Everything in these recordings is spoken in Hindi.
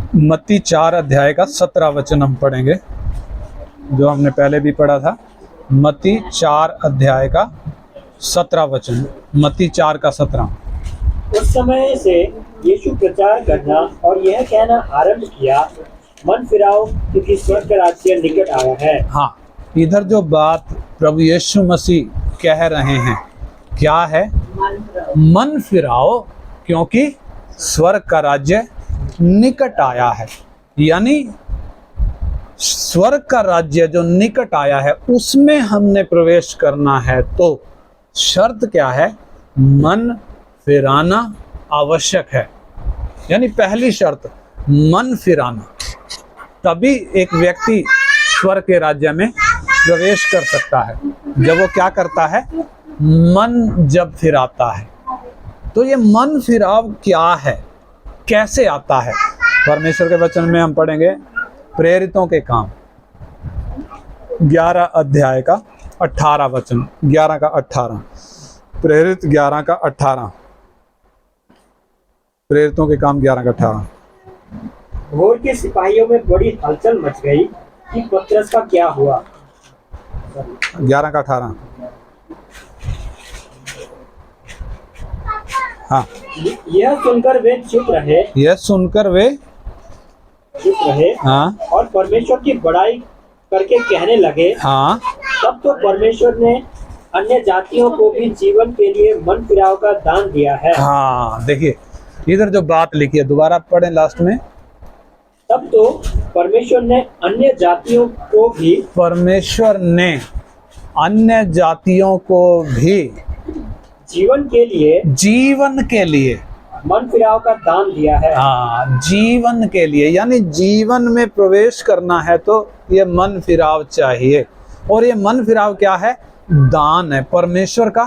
मत्ती 4 अध्याय का 17 वचन हम पढ़ेंगे, जो हमने पहले भी पढ़ा था। मत्ती 4 अध्याय का 17 वचन, मत्ती 4 का 17। उस समय से यीशु प्रचार करना और यह कहना आरंभ किया, मन फिराओ क्योंकि स्वर्ग का राज्य निकट आया है। हाँ, इधर जो बात प्रभु यीशु मसीह कह रहे हैं क्या है? मन फिराओ क्योंकि स्वर्ग का राज्य निकट आया है। यानी स्वर्ग का राज्य जो निकट आया है उसमें हमने प्रवेश करना है, तो शर्त क्या है? मन फिराना आवश्यक है। यानी पहली शर्त मन फिराना, तभी एक व्यक्ति स्वर्ग के राज्य में प्रवेश कर सकता है। जब वो क्या करता है? मन जब फिराता है। तो ये मन फिराव क्या है, कैसे आता है? परमेश्वर के वचन में हम पढ़ेंगे प्रेरितों के काम 11 अध्याय का 18 वचन, 11 का 18, प्रेरित 11 का 18, प्रेरितों के काम 11 का 18। भोर के सिपाहियों में बड़ी हलचल मच गई कि पतरस का क्या हुआ। 11 का 18। हाँ, यह सुनकर वे चुप रहे। यह सुनकर वे चुप रहे। हाँ और परमेश्वर की बड़ाई करके कहने लगे। हाँ, तब तो परमेश्वर ने अन्य जातियों को भी जीवन के लिए मन फिराव का दान दिया है। हाँ, देखिए इधर जो बात लिखी है, दोबारा पढ़ें लास्ट में। तब तो परमेश्वर ने अन्य जातियों को भी, परमेश्वर ने अन्य जातियों को भी जीवन के लिए मन फिराव का दान दिया है। हाँ, जीवन के लिए, यानी जीवन में प्रवेश करना है तो ये मन फिराव चाहिए। और ये मन फिराव क्या है? दान है परमेश्वर का,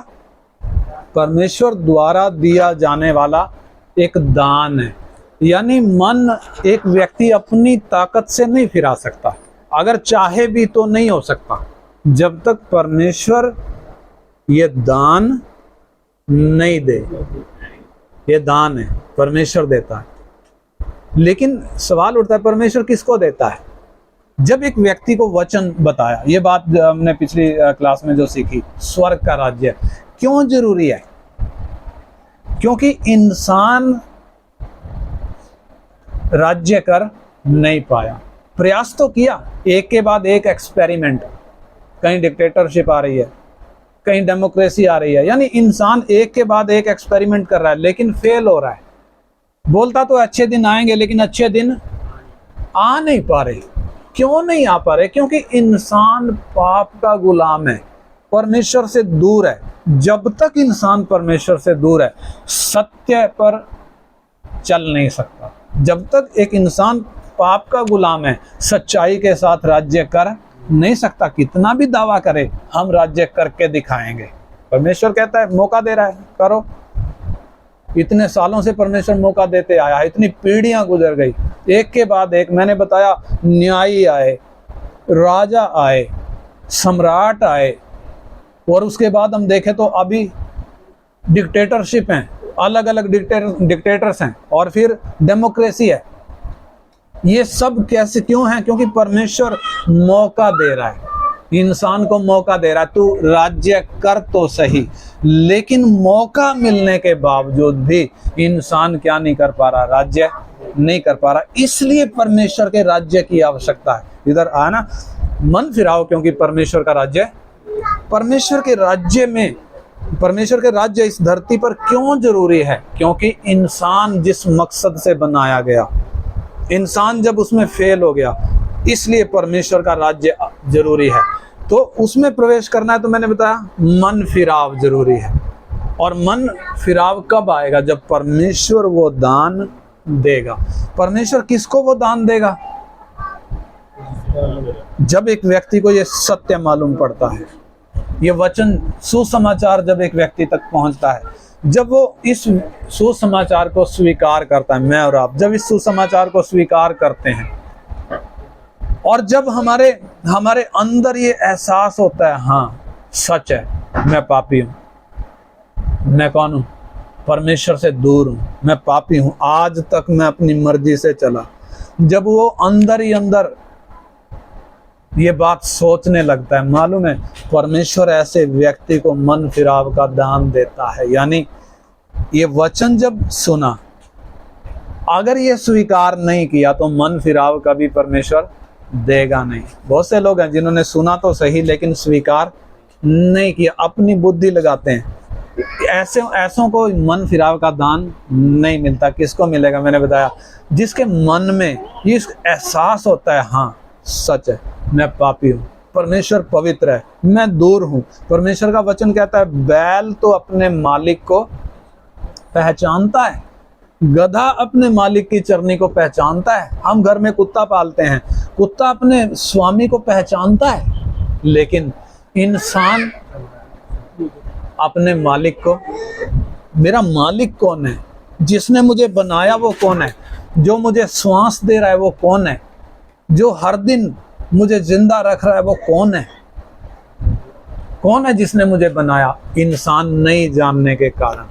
परमेश्वर द्वारा दिया जाने वाला एक दान है। यानी मन एक व्यक्ति अपनी ताकत से नहीं फिरा सकता, अगर चाहे भी तो नहीं हो सकता, जब तक परमेश्वर ये दान नहीं दे। ये दान है, परमेश्वर देता है। लेकिन सवाल उठता है परमेश्वर किसको देता है? जब एक व्यक्ति को वचन बताया, ये बात हमने पिछली क्लास में जो सीखी, स्वर्ग का राज्य क्यों जरूरी है? क्योंकि इंसान राज्य कर नहीं पाया, प्रयास तो किया, एक के बाद एक एक्सपेरिमेंट, कहीं डिक्टेटरशिप आ रही है, कहीं डेमोक्रेसी आ रही है, यानी इंसान एक के बाद एक एक्सपेरिमेंट कर रहा है लेकिन फेल हो रहा है। बोलता तो अच्छे दिन आएंगे लेकिन अच्छे दिन आ नहीं पा रहे। क्यों नहीं आ पा रहे? क्योंकि इंसान पाप का गुलाम है, परमेश्वर से दूर है। जब तक इंसान परमेश्वर से दूर है, सत्य पर चल नहीं सकता। जब तक एक इंसान पाप का गुलाम है, सच्चाई के साथ राज्य कर नहीं सकता। कितना भी दावा करे हम राज्य करके दिखाएंगे, परमेश्वर कहता है मौका दे रहा है, करो। इतने सालों से परमेश्वर मौका देते आया है, इतनी पीढ़ियां गुजर गई, एक के बाद एक। मैंने बताया न्यायी आए, राजा आए, सम्राट आए, और उसके बाद हम देखें तो अभी डिक्टेटरशिप हैं, अलग अलग डिक्टेटर्स हैं, और फिर डेमोक्रेसी है। ये सब कैसे क्यों है? क्योंकि परमेश्वर मौका दे रहा है, इंसान को मौका दे रहा है, तू राज्य कर तो सही। लेकिन मौका मिलने के बावजूद भी इंसान क्या नहीं कर पा रहा? राज्य नहीं कर पा रहा। इसलिए परमेश्वर के राज्य की आवश्यकता है। इधर आना, मन फिराओ क्योंकि परमेश्वर का राज्य, परमेश्वर के राज्य में, परमेश्वर के राज्य इस धरती पर क्यों जरूरी है? क्योंकि इंसान जिस मकसद से बनाया गया, इंसान जब उसमें फेल हो गया, इसलिए परमेश्वर का राज्य जरूरी है। तो उसमें प्रवेश करना है तो मैंने बताया मन फिराव जरूरी है। और मन फिराव कब आएगा? जब परमेश्वर वो दान देगा। परमेश्वर किसको वो दान देगा? जब एक व्यक्ति को ये सत्य मालूम पड़ता है, ये वचन सुसमाचार जब एक व्यक्ति तक पहुंचता है, जब वो इस सुसमाचार को स्वीकार करता है, मैं और आप जब इस सुसमाचार को स्वीकार करते हैं, और जब हमारे अंदर ये एहसास होता है, हाँ सच है, मैं पापी हूं, मैं कौन हूं? परमेश्वर से दूर हूं, मैं पापी हूं, आज तक मैं अपनी मर्जी से चला, जब वो अंदर ही अंदर ये बात सोचने लगता है, मालूम है परमेश्वर ऐसे व्यक्ति को मन फिराव का दान देता है। यानी ये वचन जब सुना, अगर ये स्वीकार नहीं किया तो मन फिराव कभी परमेश्वर देगा नहीं। बहुत से लोग हैं जिन्होंने सुना तो सही लेकिन स्वीकार नहीं किया, अपनी बुद्धि लगाते हैं। ऐसों को मन फिराव का दान नहीं मिलता। किसको मिलेगा? मैंने बताया, जिसके मन में ये एहसास होता है, हाँ सच है, मैं पापी हूँ, परमेश्वर पवित्र है, मैं दूर हूँ। परमेश्वर का वचन कहता है बैल तो अपने मालिक को पहचानता है, गधा अपने मालिक की चरनी को पहचानता है। हम घर में कुत्ता पालते हैं, कुत्ता अपने स्वामी को पहचानता है, लेकिन इंसान अपने मालिक को, मेरा मालिक कौन है, जिसने मुझे बनाया वो कौन है, जो मुझे श्वास दे रहा है वो कौन है, जो हर दिन मुझे जिंदा रख रहा है वो कौन है? कौन है जिसने मुझे बनाया? इंसान नहीं जानने के कारण,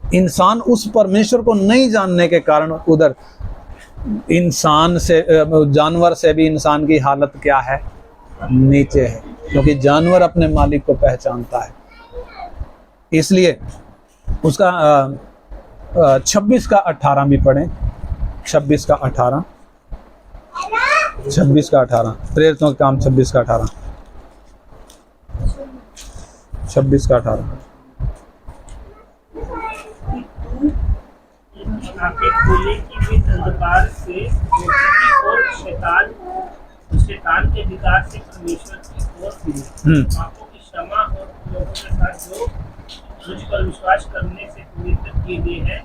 इंसान उस परमेश्वर को नहीं जानने के कारण उधर इंसान से, जानवर से भी इंसान की हालत क्या है? नीचे है, क्योंकि जानवर अपने मालिक को पहचानता है। इसलिए उसका 26 का 18 भी पढ़ें, 26 का 18, 26 का 18, प्रेरितों का काम 26 का 18, 26 का 18। आंखें खोले कि वे अंधकार से और शैतान के अधिकार से परमेश्वर की ओर फिरे। पापों की क्षमा और लोगों के साथ जो मुझ पर विश्वास करने से पवित्र किए गए हैं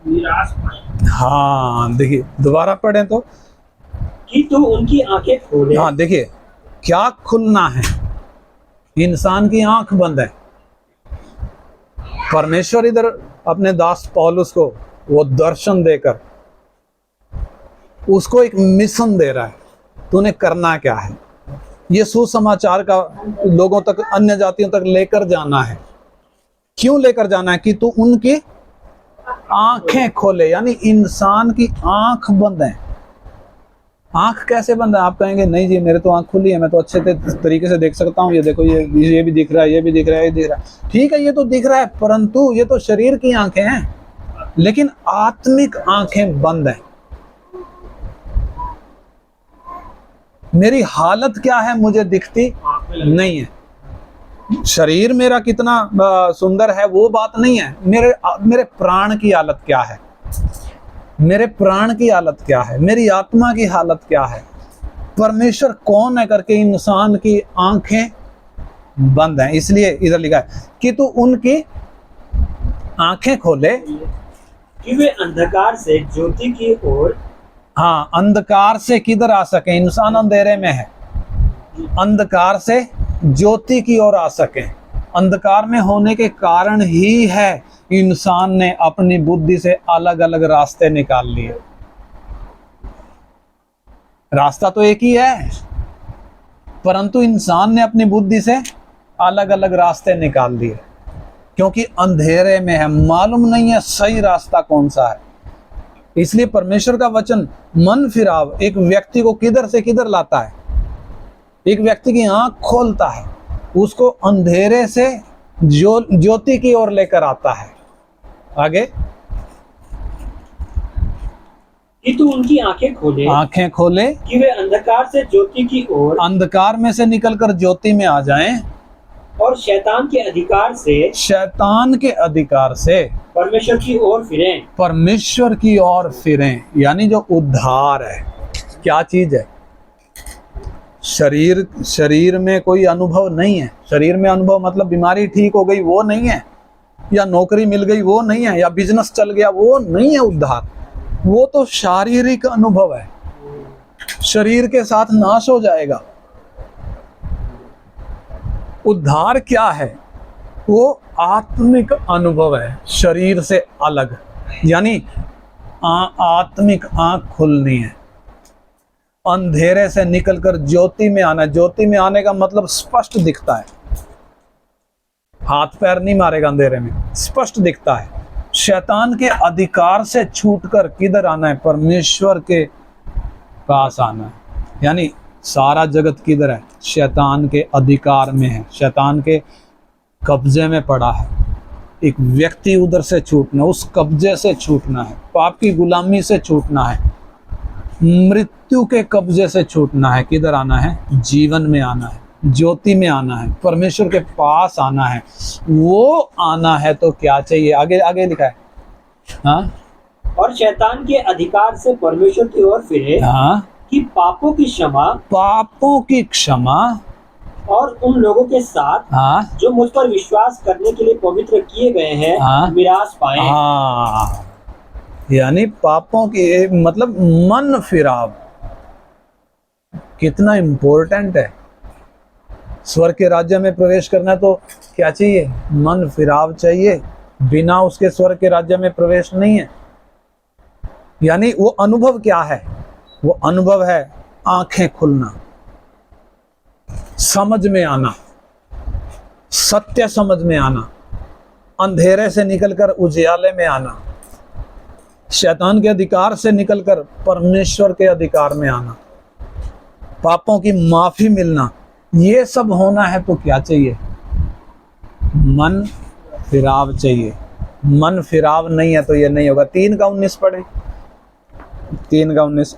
निराश पाए। हाँ देखिए, दोबारा पढ़ें तो, कि तू उनकी आंखें खोले। हाँ देखिए क्या खुलना है, इंसान की आंख बंद है। परमेश्वर इधर अपने दास पौलुस को वो दर्शन देकर उसको एक मिशन दे रहा है, तूने करना क्या है? ये सुसमाचार का लोगों तक, अन्य जातियों तक लेकर जाना है। क्यों लेकर जाना है? कि तू उनकी आंखें खोले। यानी इंसान की आंख बंद है। आंख कैसे बंद है? आप कहेंगे नहीं जी मेरे तो आंख खुली है, मैं तो अच्छे तरीके से देख सकता हूँ, ये देखो ये भी दिख रहा है, ये भी दिख रहा है, ये दिख रहा है। ठीक है, ये तो दिख रहा है, परंतु ये तो शरीर की आंखें हैं, लेकिन आत्मिक आंखें बंद हैं। मेरी हालत क्या है मुझे दिखती नहीं है। शरीर मेरा कितना सुंदर है वो बात नहीं है, मेरे प्राण की हालत क्या है, मेरे प्राण की हालत क्या है, मेरी आत्मा की हालत क्या है, परमेश्वर कौन है करके इंसान की आंखें बंद हैं। इसलिए इधर लिखा है कि तू उनकी आंखें खोले कि वे अंधकार से ज्योति की ओर। हाँ, अंधकार से किधर आ सके? इंसान अंधेरे में है, अंधकार से ज्योति की ओर आ सके। अंधकार में होने के कारण ही है इंसान ने अपनी बुद्धि से अलग अलग रास्ते निकाल लिए। रास्ता तो एक ही है, परंतु इंसान ने अपनी बुद्धि से अलग अलग रास्ते निकाल दिए, क्योंकि अंधेरे में है, मालूम नहीं है सही रास्ता कौन सा है। इसलिए परमेश्वर का वचन मन फिराव एक व्यक्ति को किधर से किधर लाता है, एक व्यक्ति की आंख खोलता है, उसको अंधेरे से ज्योति की ओर लेकर आता है। आगे, कि तू उनकी आंखें खोले, आंखें खोले कि वे अंधकार से ज्योति की ओर, अंधकार में से निकलकर ज्योति में आ जाएं, और शैतान के अधिकार से, शैतान के अधिकार से परमेश्वर की ओर फिरें। परमेश्वर की ओर फिरें। यानी जो उद्धार है, क्या चीज है? शरीर में कोई अनुभव नहीं है। शरीर में अनुभव मतलब बीमारी ठीक हो गई वो नहीं है, या नौकरी मिल गई वो नहीं है, या बिजनेस चल गया वो नहीं है उद्धार। वो तो शारीरिक अनुभव है, शरीर के साथ नाश हो जाएगा। उद्धार क्या है? वो आत्मिक अनुभव है, शरीर से अलग। यानी आत्मिक आंख खुलनी है, अंधेरे से निकलकर ज्योति में आना। ज्योति में आने का मतलब स्पष्ट दिखता है, हाथ पैर नहीं मारेगा अंधेरे में, स्पष्ट दिखता है। शैतान के अधिकार से छूटकर किधर आना है? परमेश्वर के पास आना है। यानी सारा जगत किधर है? शैतान के अधिकार में है, शैतान के कब्जे में पड़ा है। एक व्यक्ति उधर से छूटना, उस कब्जे से छूटना है, पाप की गुलामी से छूटना है, मृत्यु के कब्जे से छूटना है। किधर आना है? जीवन में आना है, ज्योति में आना है, परमेश्वर के पास आना है। वो आना है तो क्या चाहिए? आगे आगे लिखा है, हाँ, और शैतान के अधिकार से परमेश्वर की ओर फिरे, हाँ, कि पापों की क्षमा पापों की क्षमा और उन लोगों के साथ, हाँ, जो मुझ पर विश्वास करने के लिए पवित्र किए गए हैं, हाँ, मिरास पाएं। हाँ, यानी पापों की मतलब मन फिराव कितना इंपॉर्टेंट है। स्वर्ग के राज्य में प्रवेश करना तो क्या चाहिए? मन फिराव चाहिए। बिना उसके स्वर्ग के राज्य में प्रवेश नहीं है। यानी वो अनुभव क्या है? वो अनुभव है आंखें खुलना, समझ में आना, सत्य समझ में आना, अंधेरे से निकलकर उजियाले में आना, शैतान के अधिकार से निकलकर परमेश्वर के अधिकार में आना, पापों की माफी मिलना। ये सब होना है तो क्या चाहिए? मन फिराव चाहिए। मन फिराव नहीं है तो ये नहीं होगा। 3:19 पढ़े, 3:19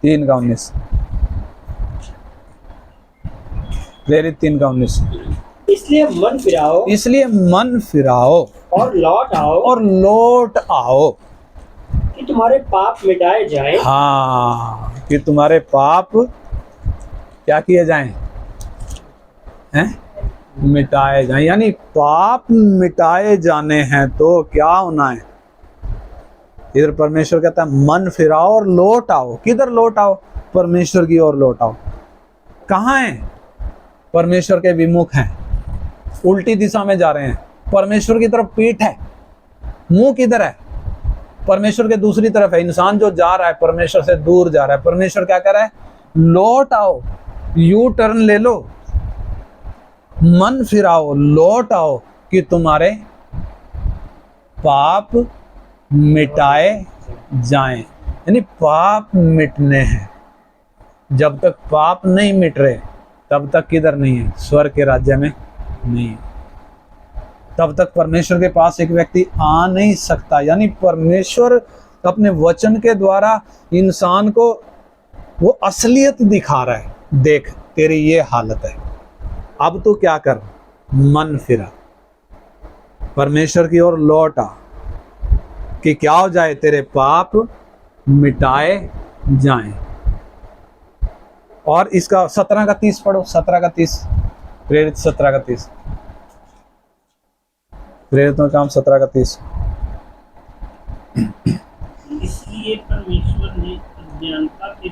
3:19 प्रेरित 3:19। इसलिए मन फिराओ, इसलिए मन फिराओ और लौट आओ, और लौट आओ कि तुम्हारे पाप मिटाए जाएं। हाँ, कि तुम्हारे पाप क्या किए जाएं? हैं? मिटाए जाएं। यानी पाप मिटाए जाने हैं तो क्या होना है? इधर परमेश्वर कहता है मन फिराओ और लौट आओ। किधर लौट आओ? परमेश्वर की ओर लौट आओ। कहाँ है? परमेश्वर के विमुख हैं, उल्टी दिशा में जा रहे हैं। परमेश्वर की तरफ पीठ है, मुंह किधर है? परमेश्वर के दूसरी तरफ है। इंसान जो जा रहा है परमेश्वर से दूर जा रहा है। परमेश्वर क्या कर रहा है? लौट आओ, यू टर्न ले लो, मन फिराओ, लौट आओ कि तुम्हारे पाप मिटाए जाएं। यानी पाप मिटने हैं। जब तक पाप नहीं मिट रहे तब तक किधर नहीं है? स्वर्ग के राज्य में नहीं है। तब तक परमेश्वर के पास एक व्यक्ति आ नहीं सकता। यानी परमेश्वर अपने वचन के द्वारा इंसान को वो असलियत दिखा रहा है। देख, तेरी ये हालत है, अब तू क्या कर? मन फिरा, परमेश्वर की ओर लौट आ कि क्या हो जाए? तेरे पाप मिटाए जाएं। और इसका 17:30 पढ़ो, 17:30 प्रेरित 17:30 प्रेरित में काम 17:30। इसलिए परमेश्वर ने अज्ञानता के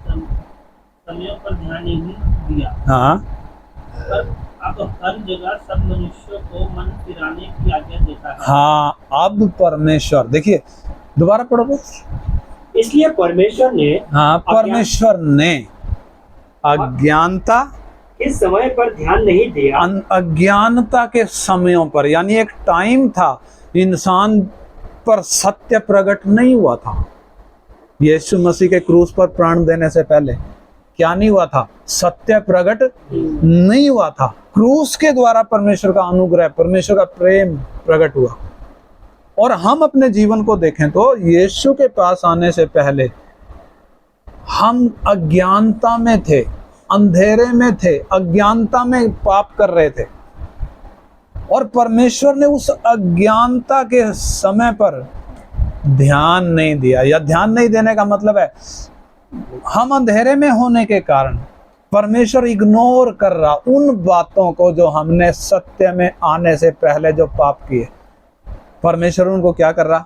समयों पर ध्यान नहीं दिया, हाँ, पर अब हर जगह सब मनुष्यों को मन फिराने की आज्ञा देता है। हाँ, अब परमेश्वर, देखिए दोबारा पढ़ो तो। इसलिए परमेश्वर ने, हाँ, परमेश्वर ने अज्ञानता इस समय पर ध्यान नहीं दिया। अज्ञानता के समयों पर, यानी एक टाइम था इंसान पर सत्य प्रकट नहीं हुआ था। यीशु मसीह के क्रूस पर प्राण देने से पहले क्या नहीं हुआ था? सत्य प्रकट नहीं हुआ था। क्रूस के द्वारा परमेश्वर का अनुग्रह, परमेश्वर का प्रेम प्रकट हुआ। और हम अपने जीवन को देखें तो यीशु के पास आने से पहले हम अज्ञानता में थे, अंधेरे में थे, अज्ञानता में पाप कर रहे थे। और परमेश्वर ने उस अज्ञानता के समय पर ध्यान नहीं दिया। या ध्यान नहीं देने का मतलब है हम अंधेरे में होने के कारण परमेश्वर इग्नोर कर रहा उन बातों को जो हमने सत्य में आने से पहले जो पाप किए। परमेश्वर उनको क्या कर रहा?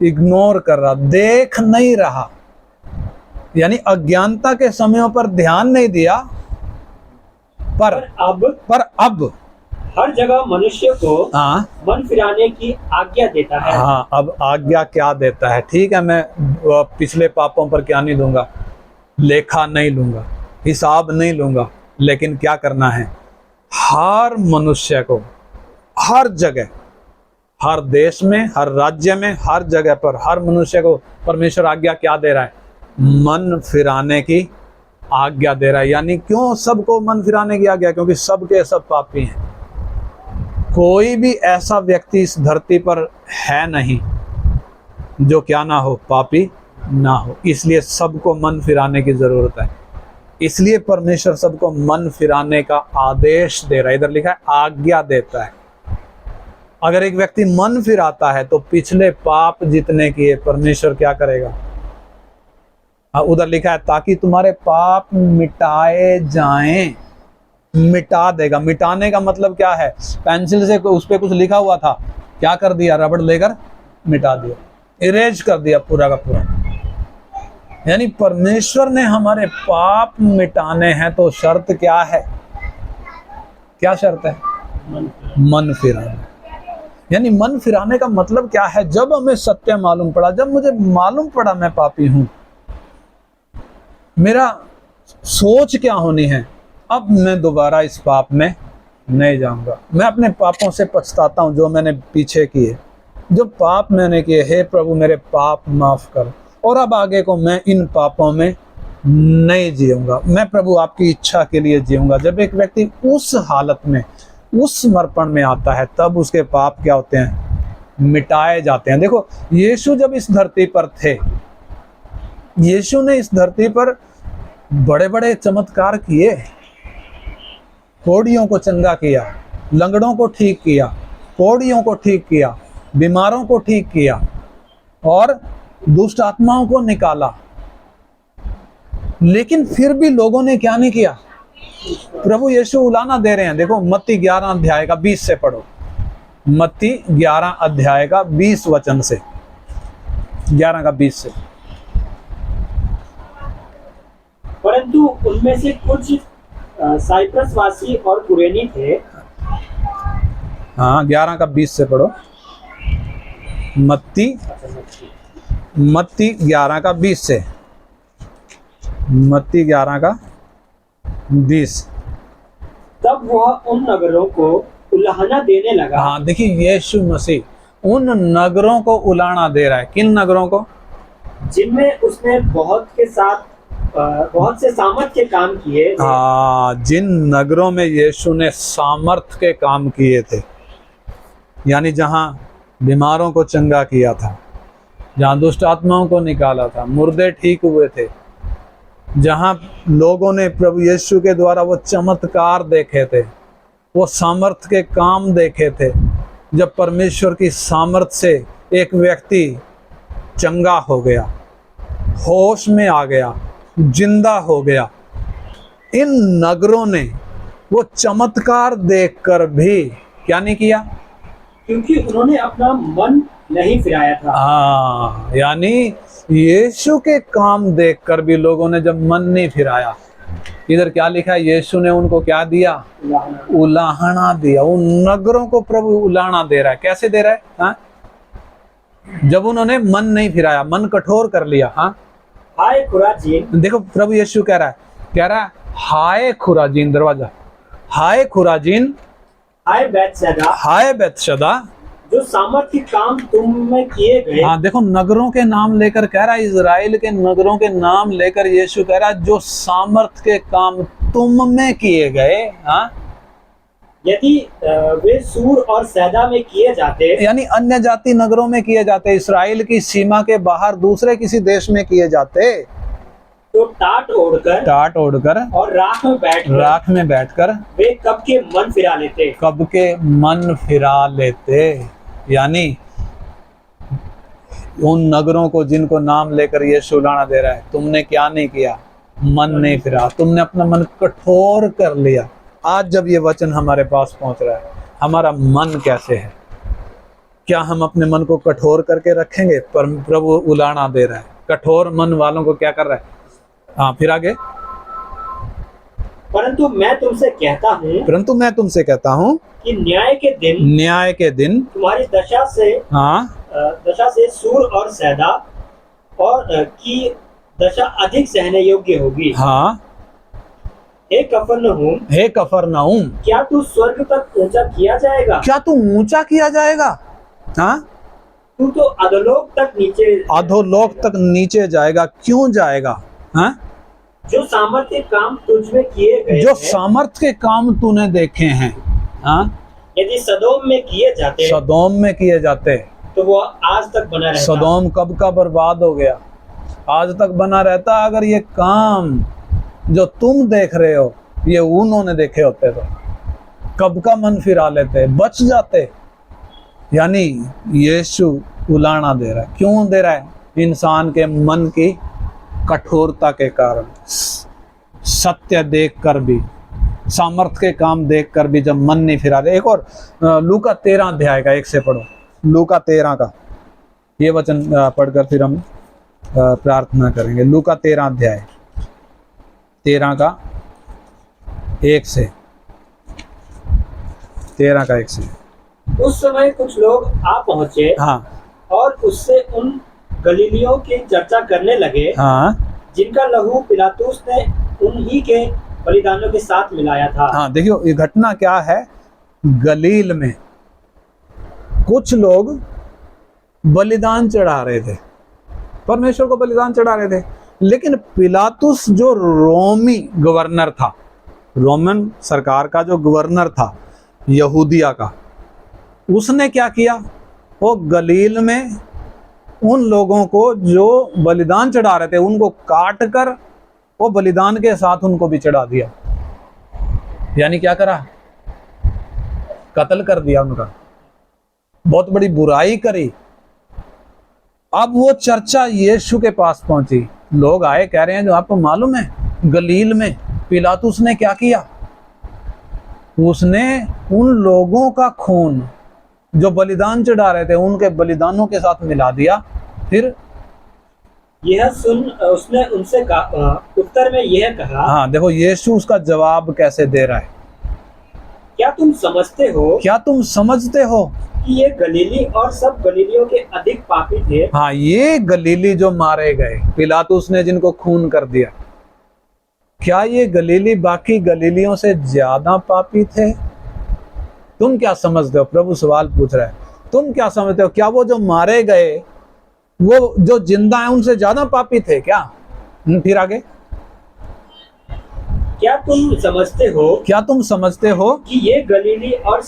इग्नोर कर रहा, देख नहीं रहा। यानी अज्ञानता के समयों पर ध्यान नहीं दिया, पर अब हर जगह मनुष्य को, हाँ, मन फिराने की आज्ञा देता है। हाँ, अब आज्ञा क्या देता है? ठीक है, मैं पिछले पापों पर क्या नहीं लूंगा? लेखा नहीं लूंगा, हिसाब नहीं लूंगा, लेकिन क्या करना है? हर मनुष्य को, हर जगह, हर देश में, हर राज्य में, हर जगह पर हर मनुष्य को परमेश्वर आज्ञा क्या दे रहा है? मन फिराने की आज्ञा दे रहा है। यानी क्यों सबको मन फिराने की आज्ञा? क्योंकि सबके सब पापी हैं। कोई भी ऐसा व्यक्ति इस धरती पर है नहीं जो क्या ना हो, पापी ना हो। इसलिए सबको मन फिराने की जरूरत है। इसलिए परमेश्वर सबको मन फिराने का आदेश दे रहा है। इधर लिखा है आज्ञा देता है। अगर एक व्यक्ति मन फिराता है तो पिछले पाप जितने किए परमेश्वर क्या करेगा? उधर लिखा है ताकि तुम्हारे पाप मिटाए जाएं। मिटा देगा। मिटाने का मतलब क्या है? पेंसिल से उस पे कुछ लिखा हुआ था, क्या कर दिया? रबड़ लेकर मिटा दिया, इरेज कर दिया पूरा का पूरा। यानी परमेश्वर ने हमारे पाप मिटाने हैं तो शर्त क्या है? क्या शर्त है? मन फिराना। यानी मन फिराने का मतलब क्या है? जब हमें सत्य मालूम पड़ा, जब मुझे मालूम पड़ा मैं पापी हूं, मेरा सोच क्या होनी है? अब मैं दोबारा इस पाप में नहीं जाऊंगा। मैं अपने पापों से पछताता हूं जो मैंने पीछे किए, जो पाप मैंने किए। हे प्रभु मेरे पाप माफ कर, और अब आगे को मैं इन पापों में नहीं जीऊंगा। मैं प्रभु आपकी इच्छा के लिए जीऊंगा। जब एक व्यक्ति उस हालत में, उस समर्पण में आता है, तब उसके पाप क्या होते हैं? मिटाए जाते हैं। देखो यीशु जब इस धरती पर थे, यीशु ने इस धरती पर बड़े बड़े चमत्कार किए। कोढ़ियों को चंगा किया, लंगड़ों को ठीक किया, कोढ़ियों को ठीक किया, बीमारों को ठीक किया और दुष्ट आत्माओं को निकाला। लेकिन फिर भी लोगों ने क्या नहीं किया? प्रभु यीशु उलाना दे रहे हैं। देखो मत्ती 11 अध्याय का 20 से पढ़ो। मत्ती 11 अध्याय का 20 वचन से, 11 का 20 से। परंतु उनमें से कुछ साइप्रस वासी और कुरेनी थे। हाँ 11 का 20 से पढ़ो। मत्ती 11 का 20 से, मत्ती 11 का 20। तब वह उन नगरों को उलाहना देने लगा। हाँ देखिए यीशु मसीह उन नगरों को उलाहना दे रहा है। किन नगरों को? जिनमें उसने बहुत से सामर्थ के काम किए। हाँ, जिन नगरों में यीशु ने सामर्थ के काम किए थे, यानी जहाँ बीमारों को चंगा किया था, जहाँ दुष्ट आत्माओं को निकाला था, मुर्दे ठीक हुए थे, जहाँ लोगों ने प्रभु यीशु के द्वारा वो चमत्कार देखे थे, वो सामर्थ के काम देखे थे। जब परमेश्वर की सामर्थ से एक व्यक्ति चंगा हो गया, होश में आ गया, जिंदा हो गया, इन नगरों ने वो चमत्कार देखकर भी क्या नहीं किया? क्योंकि उन्होंने अपना मन नहीं फिराया था। हाँ, यानी यीशु के काम देखकर भी लोगों ने जब मन नहीं फिराया, इधर क्या लिखा है? यीशु ने उनको क्या दिया? उलाहना दिया। उन नगरों को प्रभु उलाहना दे रहा है। कैसे दे रहा है? हाँ? जब उन्होंने मन नहीं फिराया, मन कठोर कर लिया। हाँ, हाय खुराजीन। देखो प्रभु यीशु कह रहा है हाय खुराजीन, दरवाजा, हाय खुराजीन, हाय बैतसैदा, हाय बैतसैदा, जो सामर्थ के काम तुम में किए गए। हाँ देखो नगरों के नाम लेकर कह रहा है, इजराइल के नगरों के नाम लेकर यीशु कह रहा है जो सामर्थ के काम तुम में किए गए। हाँ, यदि वे सूर और सैदा में किए जाते, यानी अन्य जाति नगरों में किए जाते, इस्राएल की सीमा के बाहर दूसरे किसी देश में किए जाते, तो टाट ओढ़कर और राख में बैठकर वे कब के मन फिरा लेते। कब के मन फिरा लेते। यानी उन नगरों को जिनको नाम लेकर यीशु उलाहना दे रहा है, तुमने क्या नहीं किया? मन नहीं फिरा, तुमने अपना मन कठोर कर लिया। आज जब ये वचन हमारे पास पहुंच रहा है, हमारा मन कैसे है? क्या हम अपने मन को कठोर करके रखेंगे? पर प्रभु उलाहना दे रहा है, कठोर मन वालों को क्या कर रहा है? हाँ, फिर आगे, परंतु मैं तुमसे कहता हूँ कि न्याय के दिन तुम्हारी दशा से सूर और सैदा और की दशा अधिक सहने योग्य होगी। हाँ, हे कफरनहूम, हे कफरनहूम, क्या तू स्वर्ग तक ऊंचा किया जाएगा? क्या तू ऊंचा किया जाएगा? हाँ, तू तो अधोलोक तक नीचे, अधोलोक तक नीचे जाएगा। क्यों जाएगा? हाँ, जो सामर्थ्य काम तुझ में किए गए जो हैं, सामर्थ्य के काम तूने देखे हैं, हाँ, यदि सदोम में किए जाते सदोम में किए जाते, तो वो आज तक बना रहता। सदोम कब का बर्बाद हो गया, आज तक बना रहता। अगर ये काम जो तुम देख रहे हो ये उन्होंने देखे होते तो कब का मन फिरा लेते, बच जाते। यानी यीशु उलाहना दे रहा है। क्यों दे रहा है? इंसान के मन की कठोरता के कारण, सत्य देखकर भी, सामर्थ्य के काम देखकर भी जब मन नहीं फिरा रहे। एक और लूका 13 अध्याय का 1 से पढ़ो, लूका 13 का ये वचन पढ़कर फिर हम प्रार्थना करेंगे। लूका 13 अध्याय 13 का 1 से, 13 का 1 से। उस समय कुछ लोग आ पहुंचे हाँ और उससे उन गलीलियों की चर्चा करने लगे, हाँ जिनका लहू पिलातुस ने उन्हीं के बलिदानों के साथ मिलाया था। हाँ, देखियो ये घटना क्या है। गलील में कुछ लोग बलिदान चढ़ा रहे थे, परमेश्वर को बलिदान चढ़ा रहे थे, लेकिन पिलातुस जो रोमी गवर्नर था, रोमन सरकार का जो गवर्नर था यहूदिया का, उसने क्या किया? वो गलील में उन लोगों को जो बलिदान चढ़ा रहे थे उनको काट कर वो बलिदान के साथ उनको भी चढ़ा दिया। यानी क्या करा? कत्ल कर दिया उनका, बहुत बड़ी बुराई करी। अब वो चर्चा यीशु के पास पहुंची, लोग आए कह रहे हैं जो आपको मालूम है गलील में पिलातुस ने क्या किया? उसने उन लोगों का खून जो बलिदान चढ़ा रहे थे उनके बलिदानों के साथ मिला दिया। फिर यह सुन उसने उनसे उत्तर में यह कहा, हाँ देखो यीशु उसका जवाब कैसे दे रहा है। क्या तुम समझते हो क्या तुम समझते हो कि ये गलीली और सब गलीलियों के अधिक पापी थे? हाँ, ये गलीली जो मारे गए, पिलातुस ने जिनको खून कर दिया, क्या ये गलीली बाकी गलीलियों से ज्यादा पापी थे? तुम क्या समझते हो? प्रभु सवाल पूछ रहा है, तुम क्या समझते हो? क्या वो जो मारे गए वो जो जिंदा है उनसे ज्यादा पापी थे क्या? फिर आगे, क्या तुम समझते हो क्या तुम समझते हो कि ये गलीली और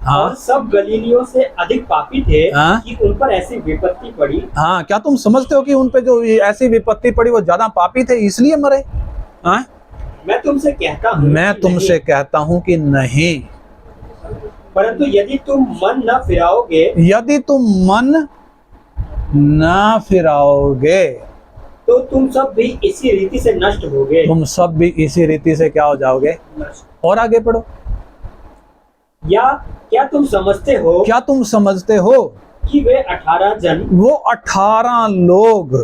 हाँ। और सब गलीलियों से अधिक पापी थे, हाँ। कि उन पर ऐसी विपत्ति पड़ी? हाँ, क्या तुम समझते हो कि उन पे जो ऐसी विपत्ति पड़ी वो ज्यादा पापी थे इसलिए मरे? हाँ, मैं तुमसे कहता हूँ मैं कि तुमसे नहीं। कहता हूं कि नहीं, परंतु यदि तुम मन न फिराओगे यदि तुम मन ना फिराओगे तो तुम सब भी इसी रीति से नष्ट होगे। तुम सब भी इसी रीति से क्या हो जाओगे? और आगे पढ़ो। या क्या तुम समझते हो क्या तुम समझते हो कि वे 18 जन, वो 18 लोग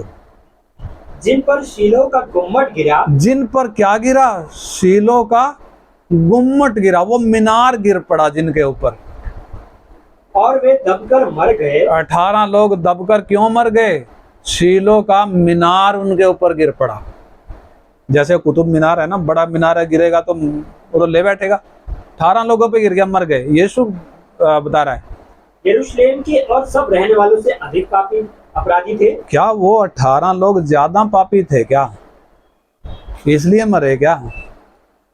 जिन पर शीलो का गुम्मट गिरा, जिन पर क्या गिरा? शीलो का गुम्मट गिरा, वो मीनार गिर पड़ा जिनके ऊपर, और वे दबकर मर गए। 18 लोग दबकर क्यों मर गए? शीलो का मीनार उनके ऊपर गिर पड़ा। जैसे कुतुब मीनार है ना, बड़ा मीनार है, गिरेगा तो वो तो ले बैठेगा। 18 लोगों पे गिर गया, मर गए। यीशु बता रहा है यरूशलेम के और सब रहने वालों से अधिक पापी अपराधी थे। क्या वो 18 लोग ज्यादा पापी थे क्या? इसलिए मरे क्या?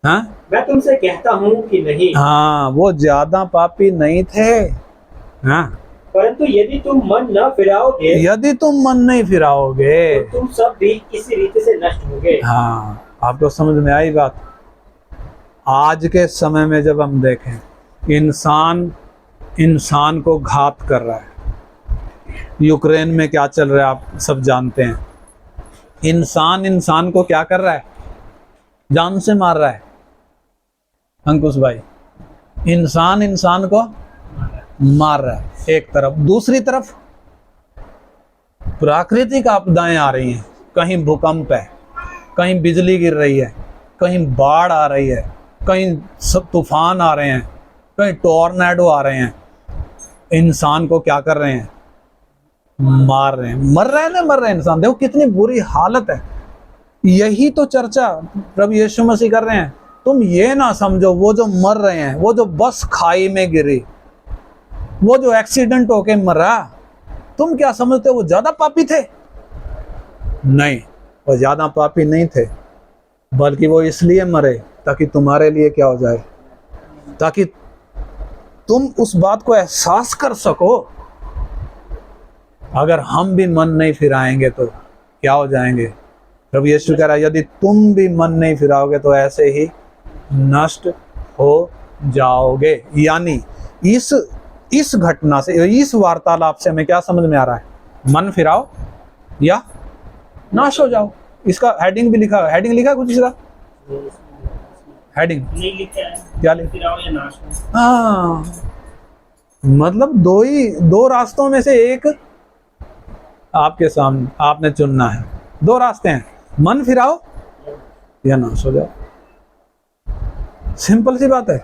हाँ, मैं तुमसे कहता हूँ कि नहीं। हाँ, वो ज्यादा पापी नहीं थे। हाँ, परंतु यदि तुम मन न फिराओगे यदि तुम मन नहीं फिराओगे, तो तुम सब भी इसी रीति से नष्ट होगे। हाँ, आपको समझ में आई बात? आज के समय में जब हम देखें, इंसान को घात कर रहा है। यूक्रेन में क्या चल रहा है आप सब जानते हैं। इंसान को क्या कर रहा है? जान से मार रहा है। अंकुश भाई, इंसान को मार रहा है एक तरफ, दूसरी तरफ प्राकृतिक आपदाएं आ रही हैं। कहीं भूकंप है, कहीं बिजली गिर रही है, कहीं बाढ़ आ रही है, कहीं तूफान आ रहे हैं, कहीं टॉर्नेडो आ रहे हैं। इंसान को क्या कर रहे हैं? मार रहे हैं, मर रहे हैं ना, मर रहे हैं इंसान। देखो कितनी बुरी हालत है। यही तो चर्चा प्रभु यीशु मसीह कर रहे हैं। तुम ये ना समझो वो जो मर रहे हैं, वो जो बस खाई में गिरी, वो जो एक्सीडेंट होके मरा, तुम क्या समझते हो वो ज्यादा पापी थे? नहीं, वो ज्यादा पापी नहीं थे, बल्कि वो इसलिए मरे ताकि तुम्हारे लिए क्या हो जाए, ताकि तुम उस बात को एहसास कर सको। अगर हम भी मन नहीं फिराएंगे तो क्या हो जाएंगे? प्रभु यीशु कह रहा है यदि तुम भी मन नहीं फिराओगे तो ऐसे ही नष्ट हो जाओगे। यानी इस घटना से, इस वार्तालाप से हमें क्या समझ में आ रहा है? मन फिराओ या नाश हो जाओ। इसका हेडिंग भी लिखा है। हेडिंग लिखा है कुछ इसका? हेडिंग नहीं लिखा है, क्या लिखा? फिराओ या नाश हो। हाँ, मतलब दो रास्तों में से एक आपके सामने आपने चुनना है। दो रास्ते हैं, मन फिराओ या नाश हो जाओ। सिंपल सी बात है।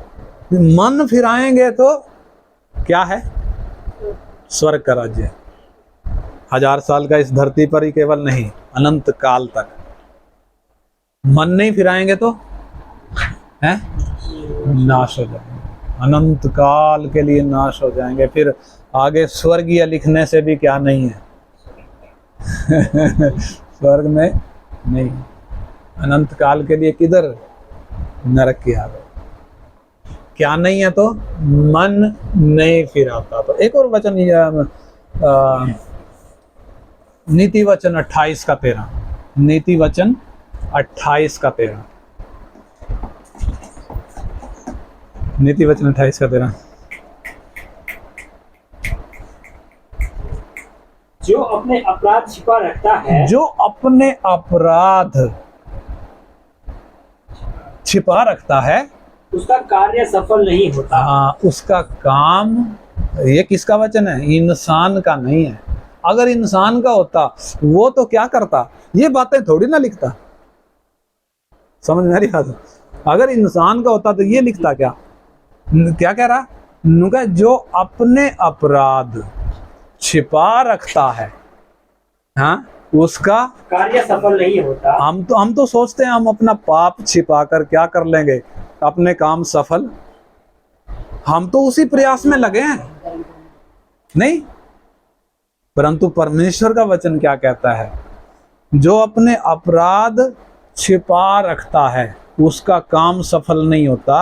मन फिराएंगे तो क्या है? स्वर्ग का राज्य। 1000 साल का इस धरती पर ही केवल नहीं, अनंत काल तक। मन नहीं फिराएंगे तो है नाश हो जाएंगे, अनंत काल के लिए नाश हो जाएंगे। फिर आगे स्वर्गीय लिखने से भी क्या नहीं है स्वर्ग में नहीं, अनंत काल के लिए किधर? नरक की आग। क्या नहीं है तो मन नहीं फिराता। तो एक और वचन, नीति वचन 28 का 13, नीति वचन 28 का 13, नीति वचन 28 का 13। जो अपने अपराध छिपा रखता है, जो अपने अपराध छिपा रखता है, उसका कार्य सफल नहीं होता। उसका काम, ये किसका वचन है? इंसान का नहीं है। अगर इंसान का होता वो तो क्या करता? ये बातें थोड़ी ना लिखता। समझ में आ रही बात? अगर इंसान का होता तो ये लिखता क्या? क्या कह रहा? नुका जो अपने अपराध छिपा रखता है, हाँ, उसका कार्य सफल नहीं होता। हम तो सोचते हैं हम अपना पाप छिपा कर क्या कर लेंगे, अपने काम सफल। हम तो उसी प्रयास में लगे हैं, नहीं? परंतु परमेश्वर का वचन क्या कहता है? जो अपने अपराध छिपा रखता है उसका काम सफल नहीं होता।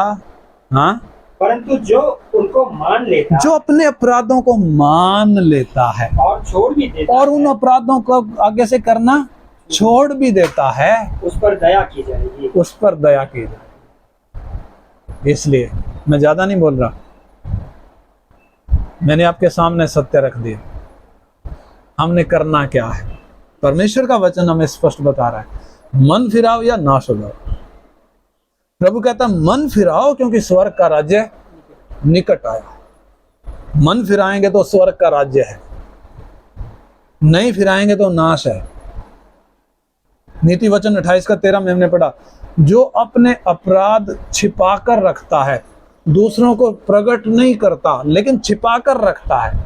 हाँ, परंतु जो उनको मान लेता, जो अपने अपराधों को मान लेता है और छोड़ भी देता और उन अपराधों को आगे से करना छोड़ भी देता है, उस पर दया की जाएगी। उस पर दया की जाएगी। इसलिए मैं ज्यादा नहीं बोल रहा, मैंने आपके सामने सत्य रख दिया। हमने करना क्या है? परमेश्वर का वचन हमें स्पष्ट बता रहा है, मन फिराओ या नाश हो जाओ। प्रभु कहता है मन फिराओ क्योंकि स्वर्ग का राज्य निकट आया। मन फिराएंगे तो स्वर्ग का राज्य है, नहीं फिराएंगे तो नाश है। नीति वचन 28 का 13 में हमने पढ़ा, जो अपने अपराध छिपा कर रखता है, दूसरों को प्रकट नहीं करता लेकिन छिपा कर रखता है,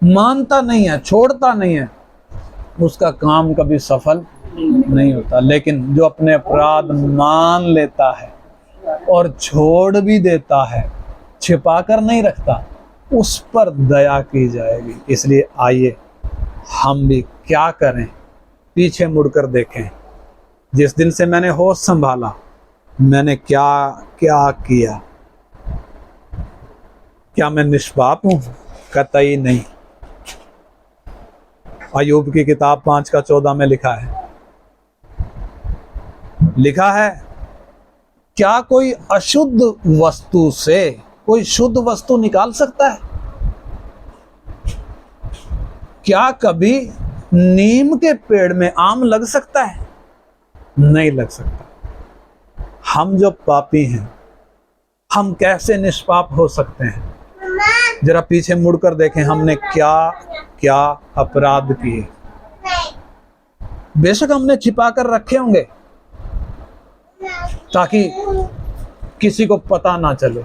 मानता नहीं है, छोड़ता नहीं है, उसका काम कभी सफल नहीं होता। लेकिन जो अपने अपराध मान लेता है और छोड़ भी देता है, छिपा कर नहीं रखता, उस पर दया की जाएगी। इसलिए आइए हम भी क्या करें? पीछे मुड़कर देखें। जिस दिन से मैंने होश संभाला, मैंने क्या क्या किया? क्या मैं निष्पाप हूं? कतई नहीं। अय्यूब की किताब 5 का 14 में लिखा है, क्या कोई अशुद्ध वस्तु से कोई शुद्ध वस्तु निकाल सकता है? क्या कभी नीम के पेड़ में आम लग सकता है? नहीं लग सकता। हम जो पापी हैं, हम कैसे निष्पाप हो सकते हैं? जरा पीछे मुड़कर देखें, हमने क्या क्या अपराध किए। बेशक हमने छिपा कर रखे होंगे ताकि किसी को पता ना चले,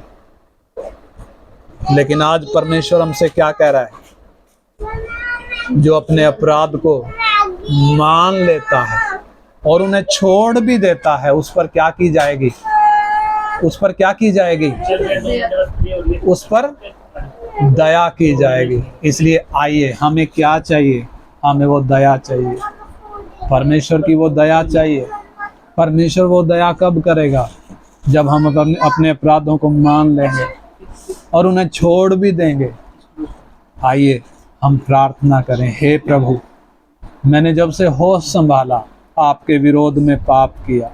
लेकिन आज परमेश्वर हमसे क्या कह रहा है? जो अपने अपराध को मान लेता है और उन्हें छोड़ भी देता है, उस पर क्या की जाएगी? उस पर क्या की जाएगी? उस पर दया की जाएगी। इसलिए आइए, हमें क्या चाहिए? हमें वो दया चाहिए, परमेश्वर की वो दया चाहिए। परमेश्वर वो दया कब करेगा? जब हम अपने अपराधों को मान लेंगे और उन्हें छोड़ भी देंगे। आइए हम प्रार्थना करें। हे प्रभु, मैंने जब से होश संभाला आपके विरोध में पाप किया।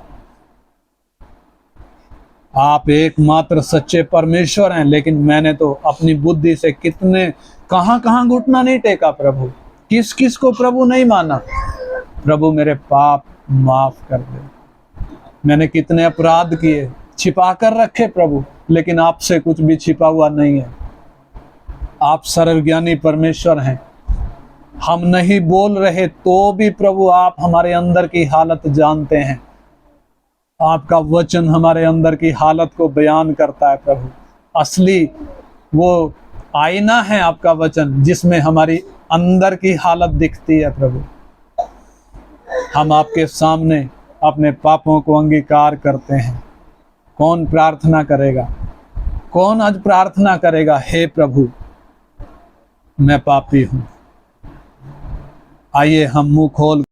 आप एकमात्र सच्चे परमेश्वर हैं, लेकिन मैंने तो अपनी बुद्धि से कितने कहां घुटना नहीं टेका प्रभु, किस किस को प्रभु नहीं माना। प्रभु मेरे पाप माफ कर दे। मैंने कितने अपराध किए, छिपा कर रखे प्रभु, लेकिन आपसे कुछ भी छिपा हुआ नहीं है। आप सर्वज्ञानी परमेश्वर हैं। हम नहीं बोल रहे तो भी प्रभु आप हमारे अंदर की हालत जानते हैं। आपका वचन हमारे अंदर की हालत को बयान करता है प्रभु। असली वो आईना है आपका वचन, जिसमें हमारी अंदर की हालत दिखती है प्रभु। हम आपके सामने अपने पापों को अंगीकार करते हैं। कौन प्रार्थना करेगा? कौन आज प्रार्थना करेगा? हे प्रभु, मैं पापी हूं। आइए हम मुंह खोल